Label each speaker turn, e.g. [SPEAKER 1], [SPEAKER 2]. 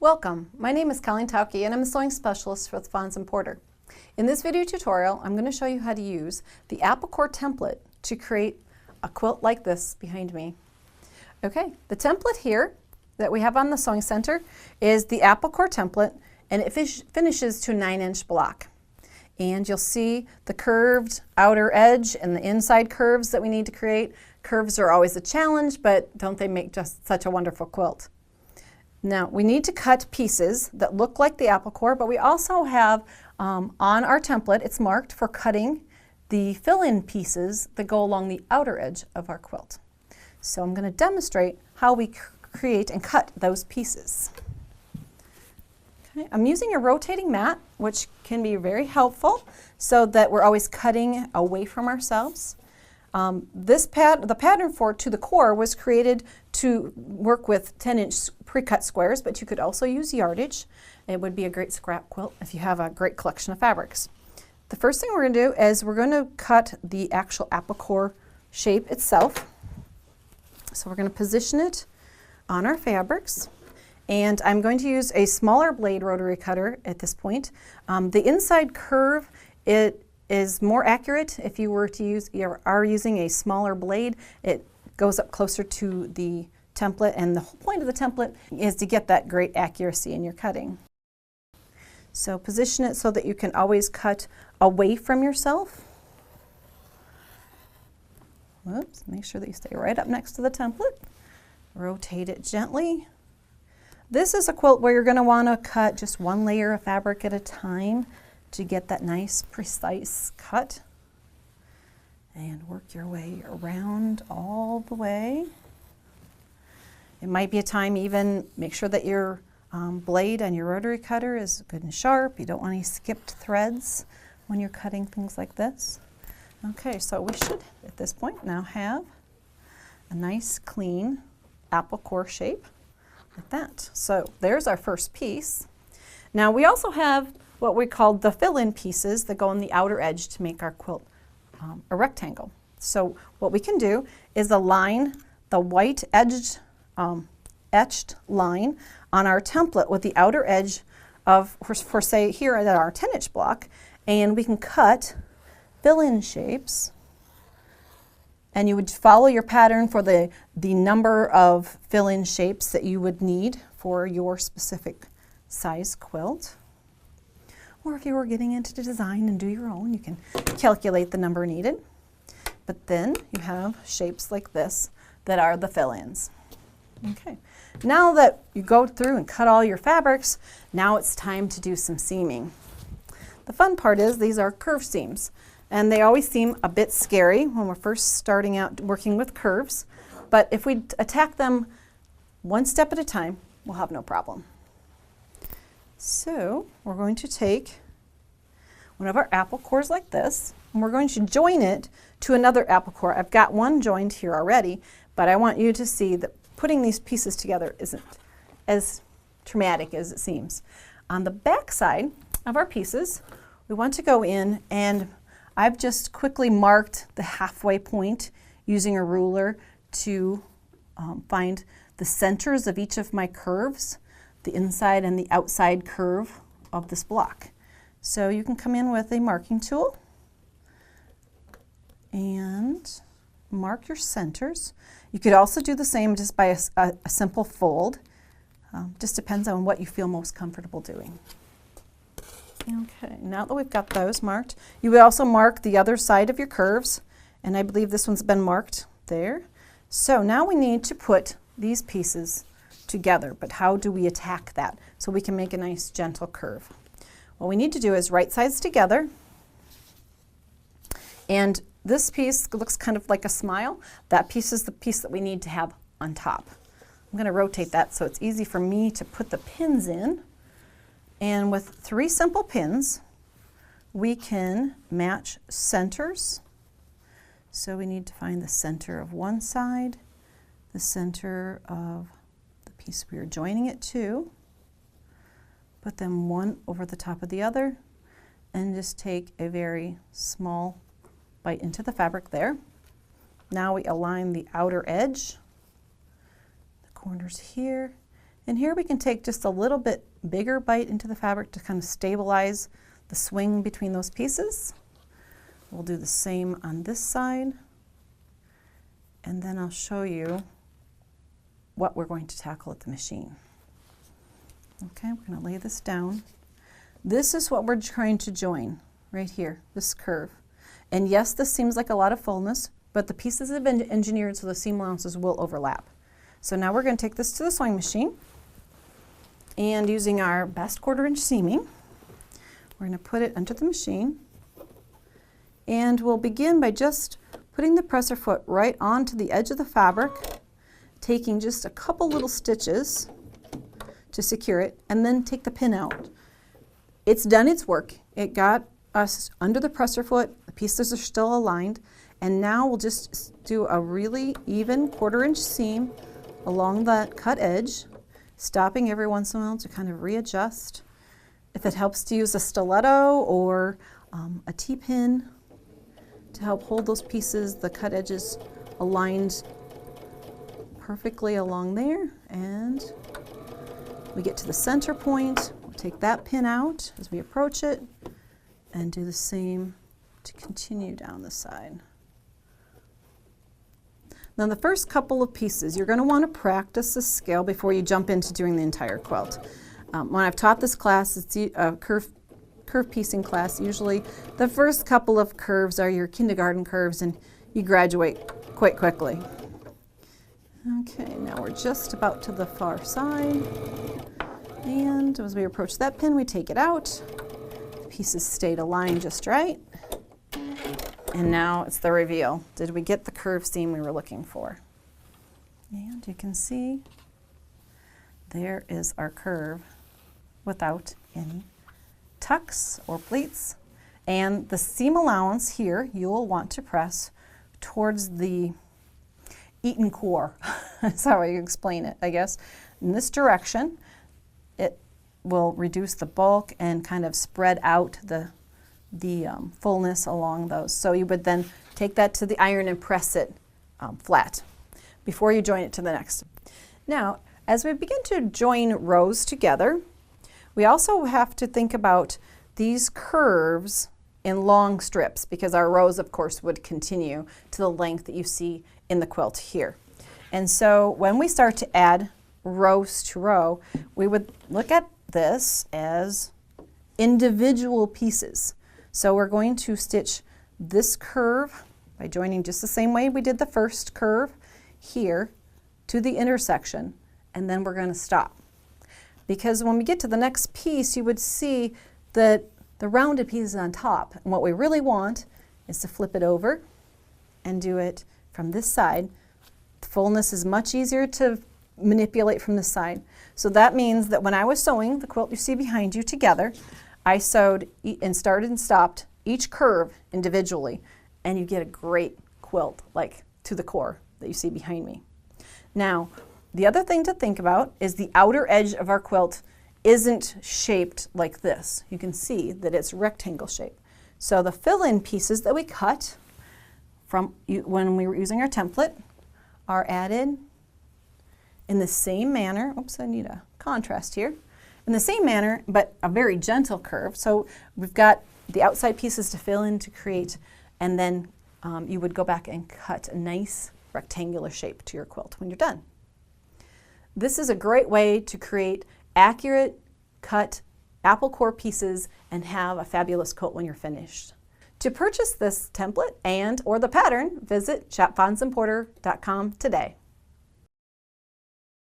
[SPEAKER 1] Welcome, my name is Colleen Tauke and I'm a sewing specialist with Fons Porter. In this video tutorial, I'm going to show you how to use the Apple Core template to create a quilt like this behind me. Okay, the template here that we have on the Sewing Center is the Apple Core template, and it finishes to a 9-inch block. And you'll see the curved outer edge and the inside curves that we need to create. Curves are always a challenge, but don't they make just such a wonderful quilt? Now, we need to cut pieces that look like the Apple Core, but we also have on our template, it's marked for cutting the fill-in pieces that go along the outer edge of our quilt. So I'm going to demonstrate how we create and cut those pieces. Okay, I'm using a rotating mat, which can be very helpful so that we're always cutting away from ourselves. The pattern for To the Core was created to work with 10-inch pre-cut squares, but you could also use yardage. It would be a great scrap quilt if you have a great collection of fabrics. The first thing we're going to do is we're going to cut the actual Apple Core shape itself. So we're going to position it on our fabrics. And I'm going to use a smaller blade rotary cutter at this point. The inside curve, it is more accurate if you were to use, are using a smaller blade. It goes up closer to the template, and the whole point of the template is to get that great accuracy in your cutting. So position it so that you can always cut away from yourself. Whoops, make sure that you stay right up next to the template. Rotate it gently. This is a quilt where you're going to want to cut just one layer of fabric at a time to get that nice, precise cut. And work your way around all the way. It might be a time even make sure that your blade on your rotary cutter is good and sharp. You don't want any skipped threads when you're cutting things like this. Okay, so we should, at this point, now have a nice, clean Apple Core shape like that. So there's our first piece. Now we also have what we call the fill-in pieces that go on the outer edge to make our quilt a rectangle. So what we can do is align the white edged etched line on our template with the outer edge of, for say here at our 10-inch block, and we can cut fill-in shapes, and you would follow your pattern for the number of fill-in shapes that you would need for your specific size quilt. Or if you were getting into the design and do your own, you can calculate the number needed. But then you have shapes like this that are the fill-ins. Okay, now that you go through and cut all your fabrics, now it's time to do some seaming. The fun part is these are curve seams, and they always seem a bit scary when we're first starting out working with curves, but if we attack them one step at a time, we'll have no problem. So we're going to take one of our Apple Cores like this, and we're going to join it to another Apple Core. I've got one joined here already, but I want you to see that putting these pieces together isn't as traumatic as it seems. On the back side of our pieces, we want to go in, and I've just quickly marked the halfway point using a ruler to find the centers of each of my curves, the inside and the outside curve of this block. So you can come in with a marking tool and mark your centers. You could also do the same just by a simple fold. Just depends on what you feel most comfortable doing. Okay, now that we've got those marked, you would also mark the other side of your curves, and I believe this one's been marked there. So now we need to put these pieces together, but how do we attack that so we can make a nice gentle curve? What we need to do is right sides together, and this piece looks kind of like a smile. That piece is the piece that we need to have on top. I'm going to rotate that so it's easy for me to put the pins in, and with 3 simple pins we can match centers. So we need to find the center of one side, the center of piece we are joining it to, put them one over the top of the other, and just take a very small bite into the fabric there. Now we align the outer edge, the corners here, And here we can take just a little bit bigger bite into the fabric to kind of stabilize the swing between those pieces. We'll do the same on this side. And then I'll show you what we're going to tackle at the machine. Okay, we're going to lay this down. This is what we're trying to join right here, this curve. And yes, this seems like a lot of fullness, but the pieces have been engineered so the seam allowances will overlap. So now we're going to take this to the sewing machine, and using our best 1/4 inch seaming, we're going to put it under the machine, and we'll begin by just putting the presser foot right onto the edge of the fabric, taking just a couple little stitches to secure it, and then take the pin out. It's done its work. It got us under the presser foot, the pieces are still aligned, and now we'll just do a really even 1/4 inch seam along that cut edge, stopping every once in a while to kind of readjust. If it helps to use a stiletto or a T-pin to help hold those pieces, the cut edges aligned perfectly along there, and we get to the center point. We'll take that pin out as we approach it and do the same to continue down the side. Now the first couple of pieces, you're going to want to practice the scale before you jump into doing the entire quilt. When I've taught this class, it's a curve piecing class. Usually the first couple of curves are your kindergarten curves and you graduate quite quickly. Okay, now we're just about to the far side, and as we approach that pin, we take it out. The pieces stayed aligned just right. And now it's the reveal. Did we get the curve seam we were looking for? And you can see there is our curve without any tucks or pleats. And the seam allowance here, you'll want to press towards the eaten core. That's how I explain it, I guess. In this direction, it will reduce the bulk and kind of spread out the fullness along those. So you would then take that to the iron and press it flat before you join it to the next. Now, as we begin to join rows together, we also have to think about these curves in long strips, because our rows, of course, would continue to the length that you see in the quilt here. And so when we start to add rows to row, we would look at this as individual pieces. So we're going to stitch this curve by joining just the same way we did the first curve here to the intersection, and then we're going to stop. Because when we get to the next piece, you would see that the rounded piece is on top, and what we really want is to flip it over and do it from this side. The fullness is much easier to manipulate from this side. So that means that when I was sewing the quilt you see behind you together, I sewed and started and stopped each curve individually, and you get a great quilt like to the core that you see behind me. Now, the other thing to think about is the outer edge of our quilt isn't shaped like this. You can see that it's rectangle shape. So the fill-in pieces that we cut from when we were using our template are added in the same manner. Oops, I need a contrast here. In the same manner, but a very gentle curve. So we've got the outside pieces to fill in to create, and then you would go back and cut a nice rectangular shape to your quilt when you're done. This is a great way to create accurate cut apple core pieces and have a fabulous quilt when you're finished. To purchase this template and or the pattern, visit shopfonsandporter.com today.